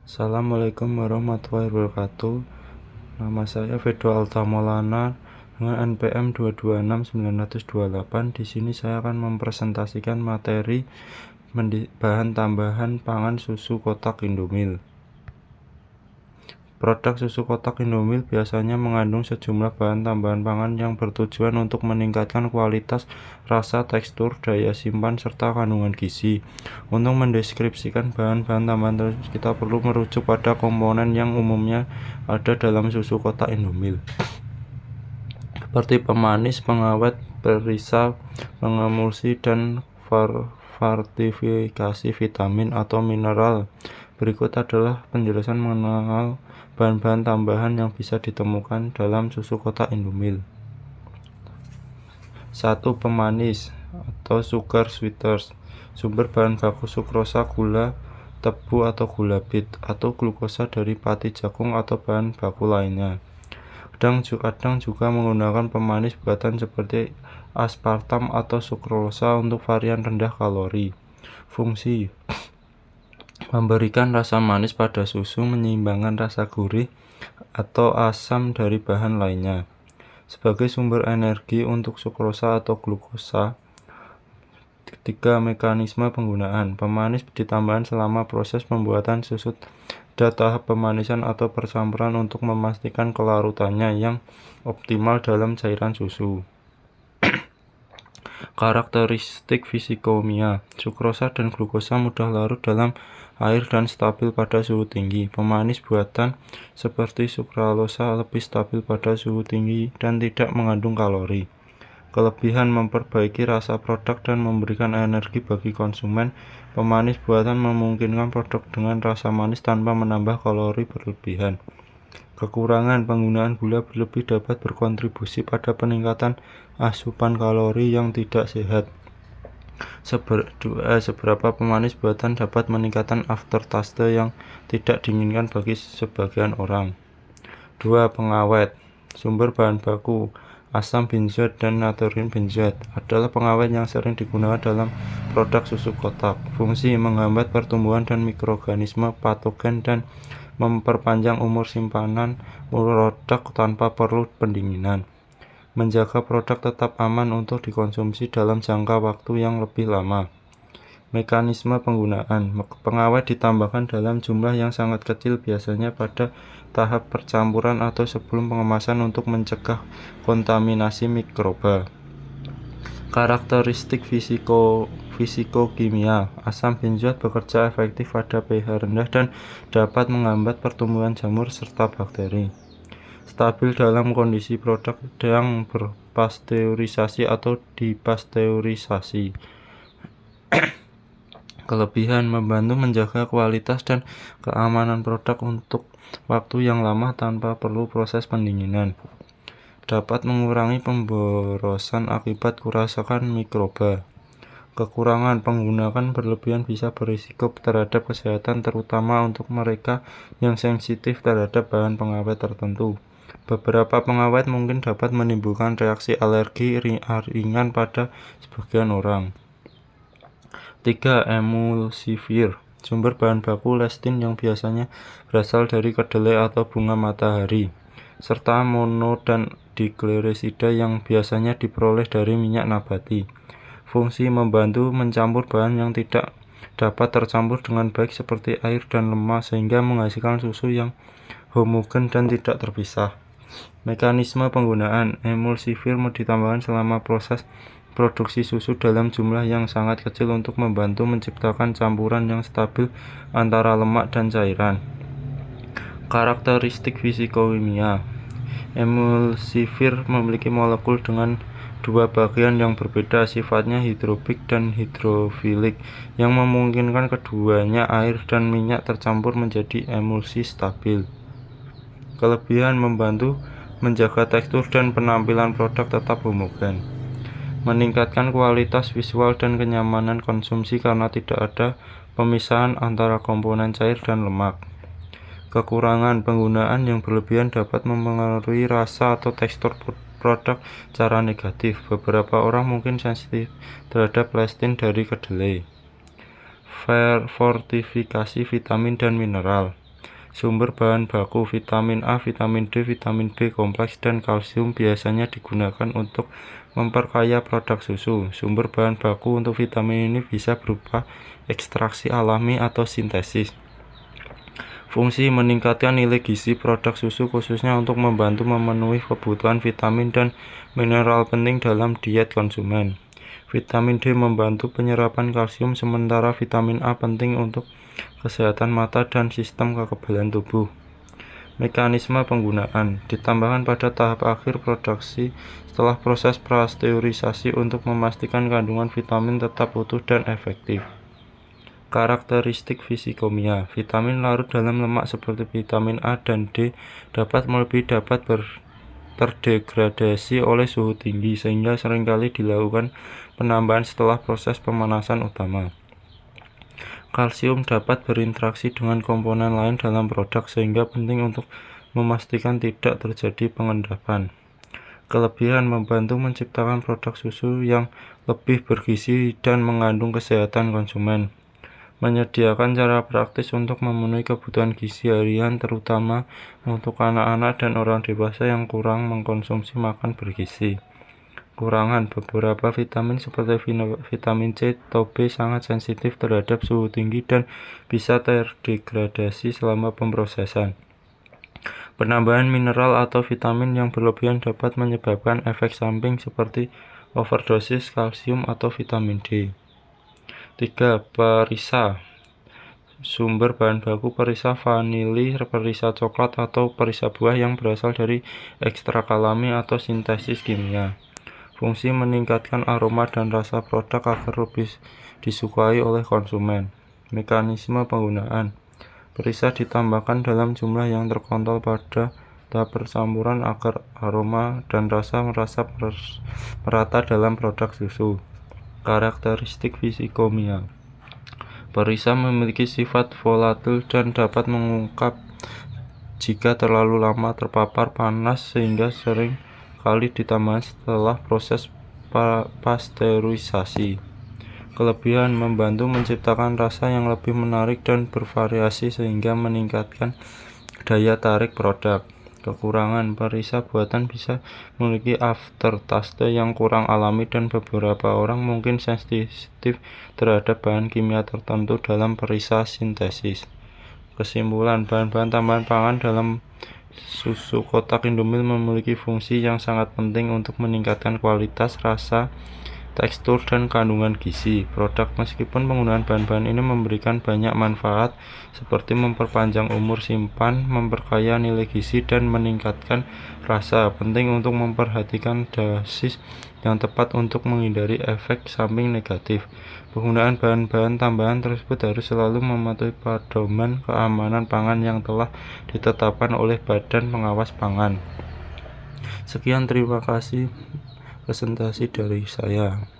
Assalamualaikum warahmatullahi wabarakatuh. Nama saya Fedo Alta Maulana dengan NPM 226928. Di sini saya akan mempresentasikan materi bahan tambahan pangan susu kotak Indomil. Produk susu kotak Indomil biasanya mengandung sejumlah bahan tambahan pangan yang bertujuan untuk meningkatkan kualitas, rasa, tekstur, daya simpan, serta kandungan gizi. Untuk mendeskripsikan bahan-bahan tambahan tersebut, kita perlu merujuk pada komponen yang umumnya ada dalam susu kotak Indomil, seperti pemanis, pengawet, perisa, pengemulsi, dan fortifikasi vitamin atau mineral. Berikut adalah penjelasan mengenai bahan-bahan tambahan yang bisa ditemukan dalam susu kotak Indomil. 1. Pemanis atau sugar sweeteners. Sumber bahan baku sukrosa, gula, tebu atau gula bit, atau glukosa dari pati jagung atau bahan baku lainnya. Kadang juga menggunakan pemanis buatan seperti aspartam atau sukrosa untuk varian rendah kalori. Fungsi: memberikan rasa manis pada susu, menyeimbangkan rasa gurih atau asam dari bahan lainnya. Sebagai sumber energi untuk sukrosa atau glukosa. 3. Mekanisme penggunaan. Pemanis ditambahkan selama proses pembuatan susu pada tahap pemanisan atau percampuran untuk memastikan kelarutannya yang optimal dalam cairan susu. Karakteristik fisikimia. Sukrosa dan glukosa mudah larut dalam air dan stabil pada suhu tinggi. Pemanis buatan seperti sukralosa lebih stabil pada suhu tinggi dan tidak mengandung kalori. Kelebihan: memperbaiki rasa produk dan memberikan energi bagi konsumen. Pemanis buatan memungkinkan produk dengan rasa manis tanpa menambah kalori berlebihan. Kekurangan: penggunaan gula berlebih dapat berkontribusi pada peningkatan asupan kalori yang tidak sehat. Seberapa pemanis buatan dapat meningkatkan aftertaste yang tidak diinginkan bagi sebagian orang. 2. Pengawet. Sumber bahan baku: asam benzoat dan natrium benzoat adalah pengawet yang sering digunakan dalam produk susu kotak. Fungsi: menghambat pertumbuhan dan mikroorganisme patogen dan memperpanjang umur simpanan produk tanpa perlu pendinginan. Menjaga produk tetap aman untuk dikonsumsi dalam jangka waktu yang lebih lama. Mekanisme penggunaan: pengawet ditambahkan dalam jumlah yang sangat kecil, biasanya pada tahap percampuran atau sebelum pengemasan untuk mencegah kontaminasi mikroba. Karakteristik fisikokimia: asam benzoat bekerja efektif pada pH rendah dan dapat menghambat pertumbuhan jamur serta bakteri. Stabil dalam kondisi produk yang berpasteurisasi atau dipasteurisasi. Kelebihan: membantu menjaga kualitas dan keamanan produk untuk waktu yang lama tanpa perlu proses pendinginan. Dapat mengurangi pemborosan akibat kerusakan mikroba. Kekurangan: penggunaan berlebihan bisa berisiko terhadap kesehatan, terutama untuk mereka yang sensitif terhadap bahan pengawet tertentu. Beberapa pengawet mungkin dapat menimbulkan reaksi alergi ringan pada sebagian orang. 3. Emulsifier. Sumber bahan baku lestin yang biasanya berasal dari kedelai atau bunga matahari, serta mono dan diglycerida yang biasanya diperoleh dari minyak nabati. Fungsi: membantu mencampur bahan yang tidak dapat tercampur dengan baik seperti air dan lemak sehingga menghasilkan susu yang homogen dan tidak terpisah. Mekanisme penggunaan: emulsifier ditambahkan selama proses produksi susu dalam jumlah yang sangat kecil untuk membantu menciptakan campuran yang stabil antara lemak dan cairan. Karakteristik fisikokimia: emulsifier memiliki molekul dengan dua bagian yang berbeda, sifatnya hidrofik dan hidrofilik, yang memungkinkan keduanya air dan minyak tercampur menjadi emulsi stabil. Kelebihan: membantu menjaga tekstur dan penampilan produk tetap homogen. Meningkatkan kualitas visual dan kenyamanan konsumsi karena tidak ada pemisahan antara komponen cair dan lemak. Kekurangan: penggunaan yang berlebihan dapat mempengaruhi rasa atau tekstur produk secara negatif. Beberapa orang mungkin sensitif terhadap lestin dari kedelai. Fortifikasi vitamin dan mineral. Sumber bahan baku vitamin A, vitamin D, vitamin B kompleks, dan kalsium biasanya digunakan untuk memperkaya produk susu. Sumber bahan baku untuk vitamin ini bisa berupa ekstraksi alami atau sintesis. Fungsi meningkatkan nilai gizi produk susu khususnya untuk membantu memenuhi kebutuhan vitamin dan mineral penting dalam diet konsumen. Vitamin D membantu penyerapan kalsium, sementara vitamin A penting untuk kesehatan mata dan sistem kekebalan tubuh. Mekanisme penggunaan ditambahkan pada tahap akhir produksi setelah proses pasteurisasi untuk memastikan kandungan vitamin tetap utuh dan efektif. Karakteristik fisikimia. Vitamin larut dalam lemak seperti vitamin A dan D dapat terdegradasi oleh suhu tinggi, sehingga seringkali dilakukan penambahan setelah proses pemanasan utama. Kalsium dapat berinteraksi dengan komponen lain dalam produk, sehingga penting untuk memastikan tidak terjadi pengendapan. Kelebihan membantu menciptakan produk susu yang lebih bergizi dan mengandung kesehatan konsumen. Menyediakan cara praktis untuk memenuhi kebutuhan gizi harian, terutama untuk anak-anak dan orang dewasa yang kurang mengkonsumsi makan bergizi. Kurangan beberapa vitamin seperti vitamin C atau B sangat sensitif terhadap suhu tinggi dan bisa terdegradasi selama pemrosesan. Penambahan mineral atau vitamin yang berlebihan dapat menyebabkan efek samping seperti overdosis kalsium atau vitamin D. 3. Perisa. Sumber bahan baku perisa vanili, perisa coklat, atau perisa buah yang berasal dari ekstrak alami atau sintesis kimia. Fungsi meningkatkan aroma dan rasa produk agar lebih disukai oleh konsumen. Mekanisme penggunaan. Perisa ditambahkan dalam jumlah yang terkontrol pada tahap percampuran agar aroma dan rasa merata dalam produk susu. Karakteristik fisikimia. Perisa memiliki sifat volatil dan dapat mengungkap jika terlalu lama terpapar panas, sehingga sering kali ditambahkan setelah proses pasteurisasi. Kelebihan membantu menciptakan rasa yang lebih menarik dan bervariasi, sehingga meningkatkan daya tarik produk. Kekurangan perisa buatan bisa memiliki aftertaste yang kurang alami dan beberapa orang mungkin sensitif terhadap bahan kimia tertentu dalam perisa sintesis. Kesimpulan, bahan-bahan tambahan pangan dalam susu kotak Indomilk memiliki fungsi yang sangat penting untuk meningkatkan kualitas, rasa, tekstur, dan kandungan gizi produk. Meskipun penggunaan bahan-bahan ini memberikan banyak manfaat seperti memperpanjang umur simpan, memperkaya nilai gizi, dan meningkatkan rasa, penting untuk memperhatikan dosis yang tepat untuk menghindari efek samping negatif. Penggunaan bahan-bahan tambahan tersebut harus selalu mematuhi pedoman keamanan pangan yang telah ditetapkan oleh Badan Pengawas Pangan. Sekian, terima kasih presentasi dari saya.